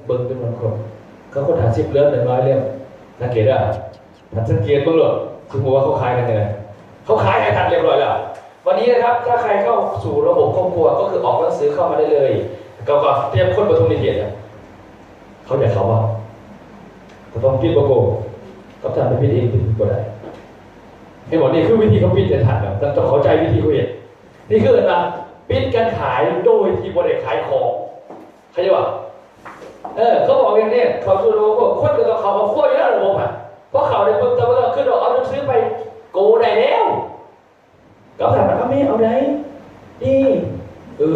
เบิ่งจำนวนคนเขาคนหา10 เรื่อง100 เรื่องสังเกตอ่ะถ้าสังเกตเบิ่งหรอกถึงบอกว่าเขาขายกันยังไงเขาขายให้ทันเรียบร้อยแล้ววันนี้นะครับถ้าใครเข้าสู่ระบบครอบครัวก็คือออกหนังสือเข้ามาได้เลยก็เตรียมคนปฐมนิเทศนะเขาอยากเขาว่าก็ต้องปิดโลโก้ก็ทำเป็นพิธีปิดก็ได้ให้บอกนี่คือวิธีเขาปิดแต่ทันแล้วแต่ต้องเข้าใจวิธีเขาเห็นนี่คืออะไรปิดการขายโดยที่บริษัทขายของเข้าใจป่ะเขาบอกอย่างนี้เขาสู่ระบบคนก็ต้องเขามาขั้วเยอะระบบอ่ะเพราะเขาได้ปุ๊บแต่ว่าขึ้นเอาหนังสือไปโกได้แล้วก็ถามว่าไม่เอาไหนดี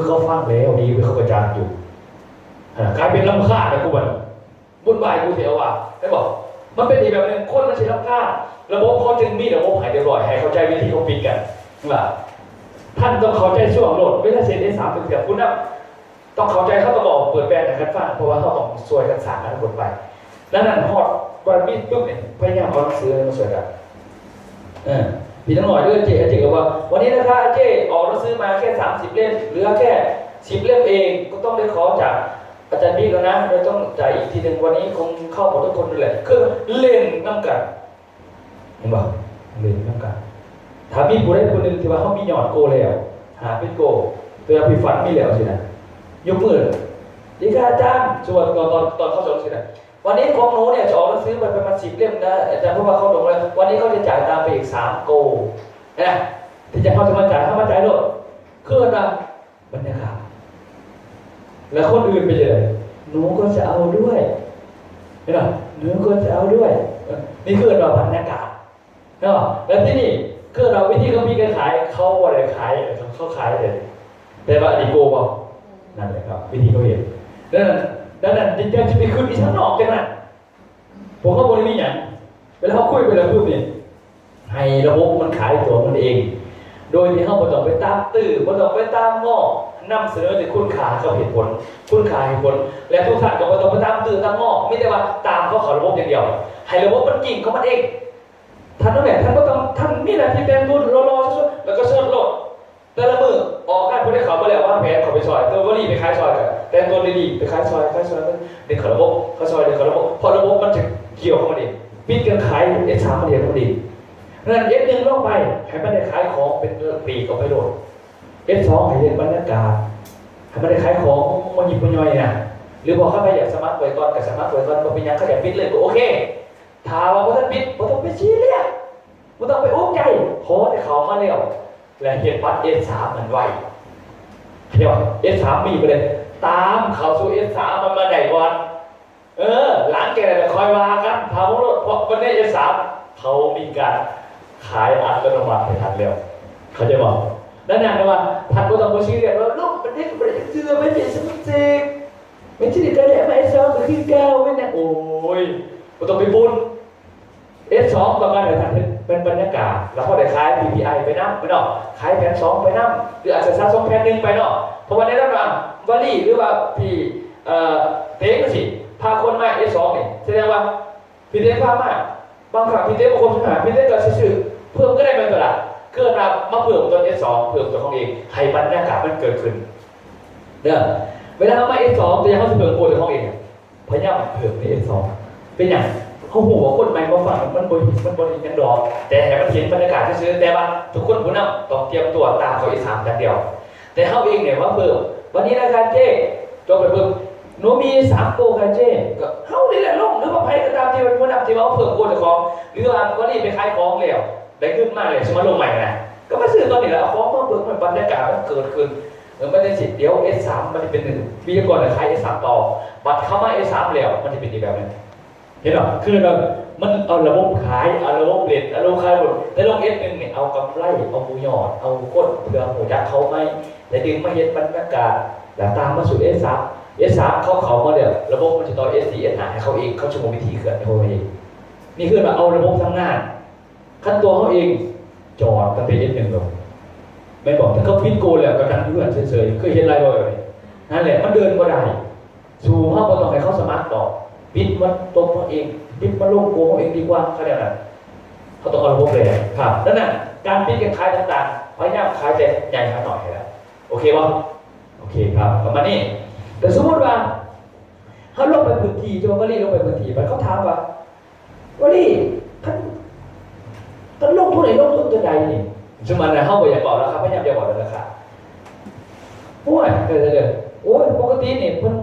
เขาฟังแล้วดีเขากระจายอยู่กลายเป็นลำค่าแต่กูมันบุญบายกูเสียว่ะได้บอกมันเป็นอีกแบบนึงคนมันใช้ลำค่าระบบเขาจึงมีระบบหายเรียบร้อยให้เข้าใจวิธีเขาปิดกันว่าท่านต้องเข้าใจช่วงโหลดเวลาเสร็จได้3 เดือนคุณนะต้องเข้าใจเขาต้องบอกเปิดแบรนด์นะครับฟังเพราะว่าเขาต้องสวยกัน3 กันคนไปแล้วนั่นฮอดวันมีปุ๊บเนี่ยพยายามเอาหนังสือมาสวยกันพี่ทั้งหน่อยด้วยเจ๊ก็ว่าวันนี้นะคะเจ๊ออกหนังสือมาแค่30 เล่มเหลือแค่10 เล่มเองก็ต้องได้ขอจากอาจารย์บิ๊กแล้วนะเราต้องจ่ายอีกทีหนึ่งวันนี้คงเข้าหมดทุกคนเลยคือเล่นน้ำกันเห็นป่ะเล่นน้ำกันถ้ามีผู้ใดคนหนึ่งที่ว่าเขามีหยอดโกแล้วหาเป็นโกตัวพี่ฝันมีแล้วสินะยกมือดีค่ะอาจารย์ชวนตอนเข้าสอนสินะวันนี้ของหนูเนี่ยจะออกหนังสือไปประมาณ10 เล่มนะอาจารย์เพราะว่าเขาลงเลยวันนี้เขาจะจ่ายตามไปอีก3 โกนะที่จะเขาจะมาจ่ายเขามาจ่ายด้วยคืออะไรบรรยากาศแล้วคนอื่นไปเลยหนูก็จะเอาด้วยเห็นไหมหนูก็จะเอาด้วยนี่คือเราบรรยากาศเนาะแล้วที่นี่คือเราวิธีเขามีการขายเขาอะไรขายเขาขายเลยแต่ว่าดีโก้บอกนั่นแหละครับวิธีเขาเห็นดังนั้นจริงๆจะไปขึ้นที่ชั้นนอกจังนะผมก็บริมีอย่างเวลาเขาคุยไปแล้วพูดนี่ให้ระบบมันขายตัวมันเองโดยที่เขาไม่ต้องไปตามตื้อไม่ต้องไปตามหม้อนำเสนอแต่คุณค่ากับเหตุผลคุณค่าเหตุผลและทุกท่านก็ไม่ต้องไปตามตื้อตามหม้อไม่ได้ว่าตามเขาระบบอย่างเดียวให้ระบบมันกิ่งเขามันเองท่านนั่นแหละท่านก็ต้องท่านนี่แหละที่เป็นรุ่นรอๆแล้วก็เชิญโหลดแต่ละมือออกการพูดให้เขาไปแล้วว่าแผนเขาไปซอยตัววลีไปขายซอยกันแต่ตัวดีๆไปขายซอยเด็กเขาระบบเขาซอยเด็กเขาระบบพอระบบมันจะเกี่ยวเข้ามาดิปิดกันขายS3มาเดียวมันดีนั่นS1ลงไปให้มันได้ขายของเป็นปีกออกไปโหลดS2ให้เห็นบรรยากาศให้มันได้ขายของมันหยิบมันย่อยนะหรือบอกเขาไปอยากสมัครไว้ก่อนแต่สมัครไว้ก่อนพอเป็นยังเขาอยากปิดเลยก็โอเคถ้าว่าพอท่านปิดพอต้องไปชี้เรียกพอต้องไปอุ้มใจพอแต่เขามาเร็วและเห็นวัดS3มันไวเดี๋ยวS3มีไปเลยตามเขาสู่S3มันมาไหนวันหลังแกจะคอยว่ากันทำรถเพราะวันนี้S3เขามีการขายอัตโนมัติให้ทันเร็วเขาจะบอกนั่นน่ะว่าทันก็ต้องมาชี้เรียกว่าลูกมันเด็กมันเชื่อไม่เป็นสมิเจกไม่ใช่เด็กกระเด็นไม่ซ้อมก็ขึ้นก้าวไม่เนี่ยโอ้ยมันต้องไปบุญS2ประมาณไหนทันเป็นบรรยากาศแล้วพอได้ขาย PPI ไปนั่งไปเนาะขายแผ่น2ไปนั่งหรืออาจจะซัก2แผ่น1ไปเนาะเพราะวันนี้เราทำวลีหรือว่าพี่เต้ก็สิพาคนมาS2เนี่ยแสดงว่าพี่เต้พามาบางครั้งพี่เต้บางคนหาพี่เต้ก็ซื้อเพิ่มก็ได้เป็นตัวละเกิดมาเพิ่มตัวS2เพิ่มตัวของเองให้บรรยากาศมันเกิดขึ้นเด้อเวลาเรามาS2ตัวอย่างเขาจะเพิ่มโปรตัวของเองพยายามเพิ่มในS2เป็นอย่างเขาหัวคนใหม่มาฟังมันบริกันดอกแต่ให้มันเห็นบรรยากาศซื้อแต่ว่าทุกคนผู้นำต้องเตรียมตัวตามเขาS3กันเดียวแต่เขาเองเนี่ยว่าเพิ่มวันนี้นะครับเจ๊จบไปเพิ่มหนูมี3 โกค่ะเจ๊ก็เขานี่แหละลงหรือว่าใครก็ตามที่เป็นผู้นำที่ว่าเพิ่มโกตัวของหรือว่าวันนี้ไปขายของแล้วได้ขึ้นมากเลยสมมติลงใหม่นะก็มาซื้อตอนนี้แล้วเอาของมาเบิกมันบรรยากาศมันเกิดขึ้นไม่ได้สิเดี๋ยวS3มันจะเป็น1 ปีก่อนขายS3ต่อบัตรเข้ามาS3แล้วมันจะเป็นอีกแบบนึงเห็นหรอคือเรามันเอาระบบขายเอาระบบเปลี่ยนเอาระบบขายหมดแต่ลงS1เนี่ยเอากำไรเอาหมูหยอดเอาก้นเพื่อหมูยักษ์เขาไม่แต่ดึงมาเห็นบรรยากาศแล้วตามมาสู่S3เขามาเดี๋ยวระบบมันจะต่อS4 S5ให้เขาเองเขาชั่วโมงวิธีเขื่อนเขาเองนี่คือเราเอาระบบทำงานขั้นตัวเขาเองจอดตั้งแต่S1ลงไม่บอกแต่เขาพิดโกแล้วก็ดังเพื่อนเฉยๆเคยเห็นอะไรบ่อยๆนั่นแหละมันเดินก็ได้สู่ห้องก็ต้องให้เขาสมัครต่อปิดมันตรงเขาเองปิดมันลงโกเขาเองดีกว่าเขาเรียกอะไรเขาต้องเอาระบบเลยครับนั่นน่ะการปิดกันขายต่างๆพยายามขายแต่ใหญ่ขนาดหน่อยแล้วโอเคป่ะโอเคครับประมาณนี้แต่สมมติว่า เขาลงไปพื้นที่จะว่าลี่ลงไปพื้นที่ไปเขาถามว่าลี่ท่านลงทุนไหนลงทุนตัวใดนี่ซึ่งมันนะเขาบอกอย่าบอกราคาพยายามอย่าบอกราคาโอ้ยเดี๋ยวโอ้ยปกตินี่เพิ่น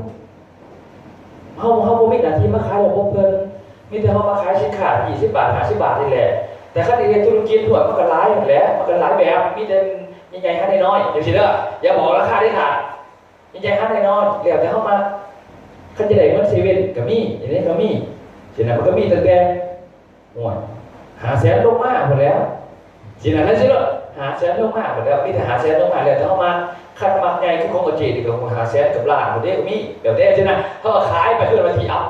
เขาบ่มีหน้าที่มาขายระบบเพิ่นมีแต่เขามาขายสินค้า20 บาท50 บาทนี่แหละแต่ขั้นในธุรกิจทั่วมันก็หลายแหละมันก็หลายแบบมีแต่ใหญ่ๆขั้นน้อยๆอย่างสิเด้ออย่าบอกราคาได้ขาดใหญ่ๆขั้นน้อยๆแล้วแต่เขามาขั้นจะได้เงินเซเว่นก็มีอย่างนี้ก็มีสินะมันก็มีตั้งแต่โอ้ย500,000ลงมาหมดแล้วสินะนั่นสิเด้อ500,000ลงมาหมดแล้วมีแต่500,000ลงมาแล้วแต่เขามาขั้นมาใหญ่คือของอเจดีกับ500,000กับล้านหมดเด้ก็มีเดี๋ยวแต่สินะเขาก็ขายไปขึ้นมาที่อัพ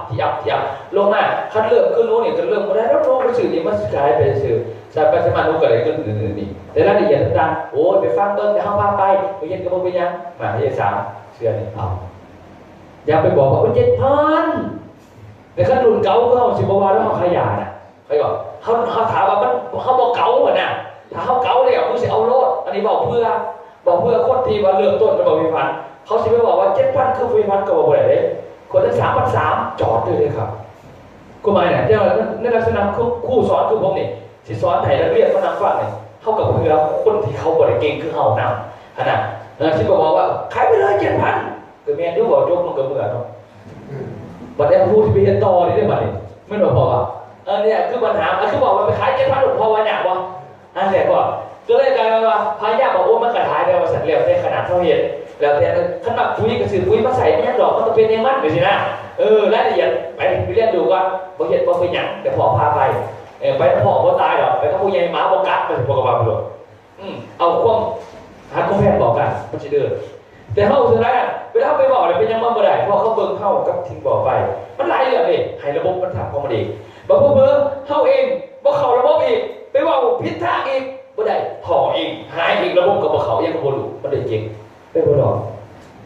ลงมาขั้นเริ่มขึ้นนู้นนี่ก็เริ่มบ่ได้แล้วลงไปสื่อนี่มันขายไปสื่อใช่ไปสมานุก็เลยขึ้นนี่แต่รายละเอียดต่างๆโอ้ยไปฟังต้นแต่เฮาพาไปเย็นก็บ่เป็นหยังมาเฮ็ด3เชื่อนี่เอาอย่าไปบอกว่ามัน7,000แต่ขั้นรุ่นเก่าก็เฮาสิบ่ว่าแล้วเฮาขยายน่ะใครบอกเฮาถามว่ามันเฮาบ่เก่าหั่นน่ะถ้าเฮาเก่าแล้วมึงสิเอาโลดอันนี้บอกเพื่อคนที่ว่าเริ่มต้นเป็นบอกพิพันธ์เขาสิไปบอกว่า7,000คือพิพันธ์ก็บ่ได้เด้คนละ3,300จอดเลยครับก็หมายเนี่ยที่ในลักษณะคู่สอนคือผมนี่สิสอนให้นักเรียนมานั่งฟังนี่เท่ากับเพื่อคนที่เขาบ่ได้เก่งคือเฮานำขนาดที่บอกว่าขายไปเลย7,000ก็แม่นดูบ่จบมันก็เบื่อเนาะบัดนี้พูดที่ไปเฮ็ดต่อนี่ได้บัดนี้ไม่บอกว่าเนี่ยคือปัญหาคือบอกว่าไปขาย7,000พอว่าหยังบ่อันแรกก็เลยกลายเป็นว่าพายาบอกโอ้มันกระถ่ายแล้วว่าสัตว์เลี้ยงได้ขนาดเท่าเห็ดแล้วแต่ขนาดปุ๋ยกระสือปุ๋ยมาใส่ไม่ยันดอกมันต้องเป็นเองมันเลยสินะรายละเอียดไปเรียนดูก่อนบ่เห็ดบ่เป็นหยังแต่พอพาไปไปพ่อบ่ตายดอกไปกับผู้ใหญ่หมาบ่กัดมันพวกกระบาดบ่เอาความหาข้อแพทย์บอกกันมันสิเด้อแต่เฮาสุดท้ายเวลาไปบอกเลยเป็นยังมันบ่ได้เพราะเขาเบิ่งเฮากับทิ้งบอกไปมันหลายเรื่องนี่ให้ระบบมันทำของมันเองบ่เพิ่มเฮาเองบ่เข้าระบบอีกไปเว้าผิดทางอีกบ่ได้ถออีกหายอีกระบบกับเขายังบ่รู้มันได้จริงไม่บ่ดอก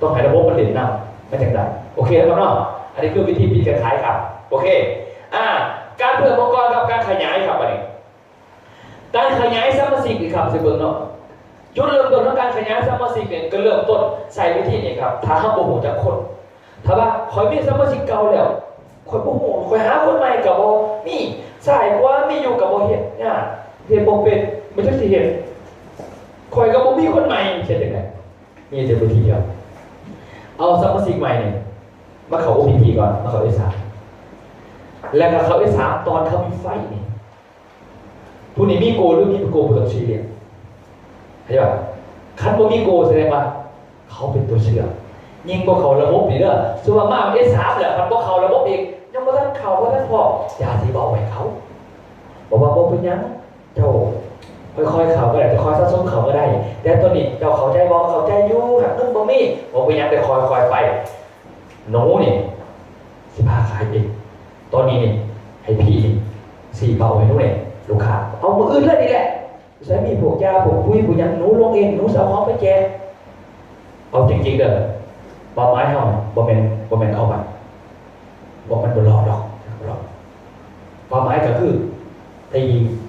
ต้องให้ระบบมันเด่นนำไม่จังได๋โอเคแล้วครับเนาะอันนี้คือวิธีปิดการขายครับโอเคการเพิ่มองค์กรกับการขยายครับอันนี้การขยายสมาชิกนี่ครับสิเบิ่งเนาะจุดเริ่มต้นของการขยายสมาชิกเนี่ยก็เริ่มต้นใส่วิธีนี้ครับถ้าเฮาบ่ฮู้จักคนถ้าว่าข่อยมีสมาชิกเก่าแล้วข่อยบ่ฮู้ข่อยหาคนใหม่ก็บ่มีสายกว่ามีอยู่ก็บ่เฮ็ดเฮ็ดบ่เป็นไม่ใช่สิเห็นคอยกับผมมีคนใหม่เช่นยังไงมีแต่วิธีเดียวเอาสมาชิกใหม่เนี่ยมาเขา OPP ก่อนมาเขา S3 แล้วก็เขา S3 ตอนเขามีไฟนี่ผู้นี้มีโกหรือมีโกผู้ต้องชี้เรียนเข้าใจป่ะคันบ่มีโกแสดงว่าเขาเป็นตัวเชื่อยิ่งพวกเขาระบบนี่เด้อส่วนมาก S3 แหละมันพวกเขาระบบอีกยังบ่ทันเข้าบ่ทันพออย่าสิบอกให้เขาบอกว่าบ่เป็นหยังเจ้าค่อยๆเขาก็ได้จะคอยสะสมเขาก็ได้แต่ตอนนี้เจ้าเขาใจบอกเขาใจอยู่หักนึกบ่มีบอกไปยังไปคอยไปหนูนี่15ขายเองตอนนี้นี่ให้พี่4เบาให้หนูเนี่ยลูกค้าเอามืออื่นเลยนี่แหละใช้มีพวกยาพวกปุ้ยพวกยังหนูลงเองหนูสาวของไปแจกเอาจริงๆเด้อบ่ไม้เฮาบ่แม่นเอามาบอกมันบ่หลอกดอกบ่ไม้ก็คือ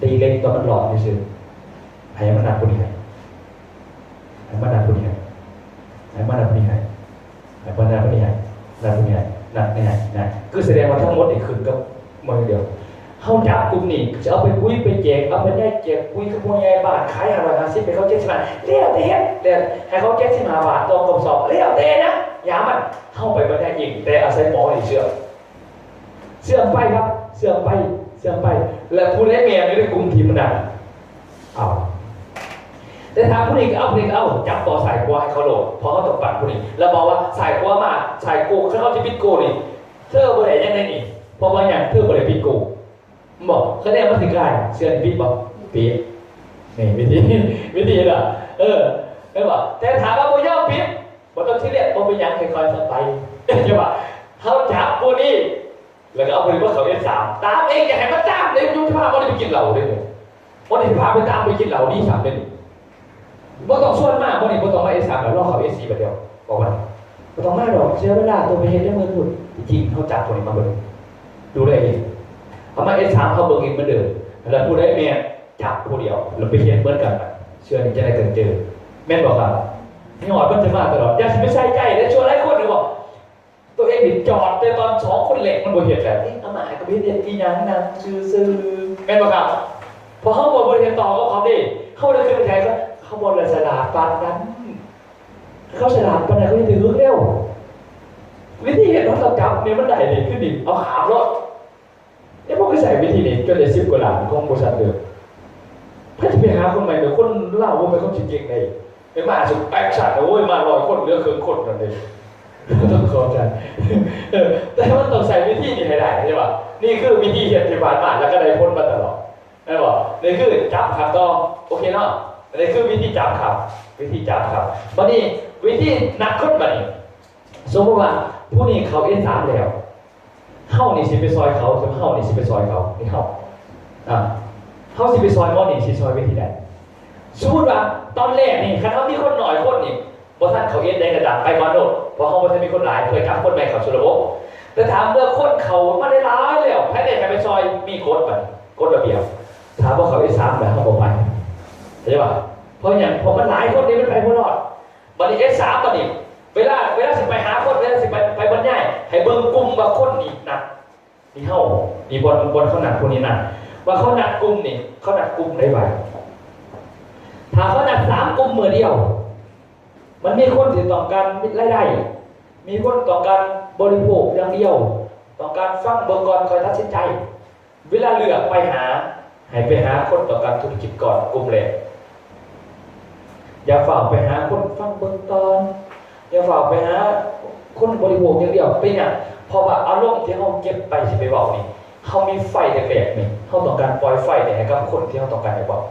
ตีเล็กตอนมันหลอกนี่ซื่อให้มันนัดผู้นี้ให้มันนัดผู้นี้ให้มันนัดผู้นี้ให้มันนัดผู้นี้นัดผู้นี้นัดนี่นะคือแสดงว่าทั้งหมดนี่ขึ้นกับมือเดียวเฮาจับกลุ่มนี่จะเอาไปปุ้ยไปแจกเอาไปแยกแจกปุ้ยกับผู้ใหญ่บ้านขาย550ไปเขา75แล้วแต่เฮ็ดแต่ให้เขา75 บาทต่อกระสอบแล้วแต่นะอย่ามันเข้าไปบ่ได้อีกแต่อาศัยหมอนี่เชื่อมไปครับเชื่อมไปและผู้เล่นเมียในกลุ่มทีมมันดันเอาแต่ทางผู้นี้เอาจับต่อสายกว่าให้เขาโหลดเพราะเขาตกปั่นผู้นี้แล้วบอกว่าสายกว่ามากสายโกถ้าเขาจะปิดโกนี่เธอบริเวณยังไงนี่เพราะว่าอย่างเธอบริเวณปิดโกบอกคะแนนมันถึงได้เชื่อปิดบอกปิดนี่วิธีเหรอไม่บอกแต่ถามว่าโมย่อปิดบอกต้องที่เรียกโมเป็นยังคอยสไปใช่ป่ะเขาจับผู้นี้แล้วก็เอาไปว่าเขาS3ตามเองอย่าให้มันตามเลยยุ่งที่พาวันนี้ไปกินเหล้าด้วยวันนี้พาไปตามไปกินเหล้าดี3เลยบ่ต้องส่วนมากวันนี้บ่ต้องมาS3แล้วรอเขา S4 แบบเดียวบอกว่าบ่ต้องมาดอกเสียเวลาตัวไปเฮ็ดได้มือพุ่นจริงเขาจับตัวนี้มาเบิ่งดูได้เองเอามาS3เขาเบิ่งเองเหมือนเดิมแล้วผู้ใดแม่จับผู้เดียวแล้วไปเฮ็ดเหมือนกันเชื่อนี่จะได้เจอแม่นบอกครับนี่หอดมันจะมาตลอดอย่าสิไปใส่ใจได้ชวนหลายคนหรือบ่ ตัวเองดิจอดแต่ตอนสองคนเหล็กมันบ่เห็นแบบนี้อามาก็ไม่เห็นที่ยังนั่งซื่อๆแม่นบ่ครับพอเขาบอกบริเห็นต่อก็เขาดิเขาเลยขึ้นไปแทนเขาบนเลยสลาดปานนั้นเขาสลาดปานไหนเขาจะถึงเร็ววิธีเห็นเราจับเนี่ยมันได้ดิขึ้นดิเอาขามรถเนี่ยพวกก็ใส่วิธีนี้จนได้10 กว่าล้านของบริษัทเดิมถ้าจะไปหาคนใหม่เดี๋ยวคนเล่าว่าเป็นคนเก่งๆในเป็นมาสุดแอคชั่นนะโว้ยมา100 คนเหลือครึ่งคนนั่นเองต้องขอใจแต่มันต้องใส่วิธีนี้ให้ได้ใช่ป่ะนี่คือวิธีเห็นที่ผ่านมาแล้วก็ได้พ้นมาตลอดได้ป่ะนี่คือจับขับต่อโอเคเนาะนี่คือวิธีจับขับวิธีจับขับวันนี้วิธีนักขึ้นบัดนี้สมมติว่าผู้นี้เขาN3แล้วเฮ้านี่สิไปซอยเขาหรือเฮ้านี่สิไปซอยเขานี่เฮ้าเฮ้าสิไปซอยมอนี่สิซอยวิธีใดสมมติว่าตอนแรกนี่คณะมีคนหน่อยคนนี่บอท่านเขาNได้กระดับไปวันโดดเพราะเขาไม่ใช่มีคนหลายเพื่อจับคนใหม่เขาสุรบแต่ถามเมื่อคนเขามาได้ร้ายแล้วแพ้แต่ไปซอยมีโค้ดแบบโค้ดระเบียบถามว่าเขาN3แบบเขาบอกไปใช่ป่ะเพราะอย่างผมมันหลายคนนี่มันไปพอรอดบัดนี้N3บัดนี้เวลาสิไปหาคนเวลาสิไปบรรยายให้เบิ่งกลุ่มว่าคนนี่นัดนี่เฮานี่บนเขานัดคนนี้นัดว่าเขานัดกลุ่มนี่เขานัดกลุ่มได้ไหมถ้าเขานัด3 กลุ่มมือเดียวมันมีคนที่ต้องการรายได้มีคนต้องการบริโภคอย่างเดียวต้องการฟังเบิ่งก่อนคอยตัดสินใจเวลาเลือกไปหาให้ไปหาคนต้องการธุรกิจก่อนกลุ่มแรกอย่าฝากไปหาคนฟังเบิ่งตอนอย่าฝากไปหาคนบริโภคอย่างเดียวเป็นอย่างเพราะว่าอารมณ์ที่เขาเก็บไปสิไปบอกนี่เขามีไฟแหลกๆนี่เขาต้องการปล่อยไฟให้กับคนที่เขาต้องการให้บอก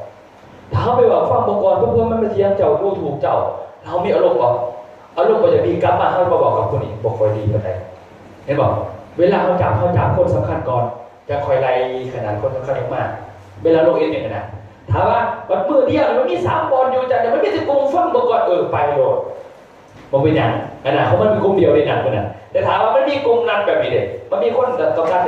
ถ้าเขาไปบอกฟังเบิ่งก่อนเพื่อมันมาเทียงเจ้าดูถูกเจ้าเรามีอารมณ์อารมณ์ก็จะดีกลับมาเขาบอกกับคนนี้บอกคอยดีกันไหนเห็นบอกเวลาเขาจับคนสำคัญก่อนจะคอยไล่ขนาดคนสำคัญมากเวลาลงเนี่ยนะถามว่าวันมือเดียวมันมี3 บอลอยู่แต่มันไม่ใช่กลุ่มฟังเบิ่งก่อนไปโหลดมันเป็นอย่างขนาดเขามันมีกลุ่มเดียวในหนักขนาดแต่ถามว่ามันมีกลุ่มนัดแบบนี้เด็กมันมีคนต้องการ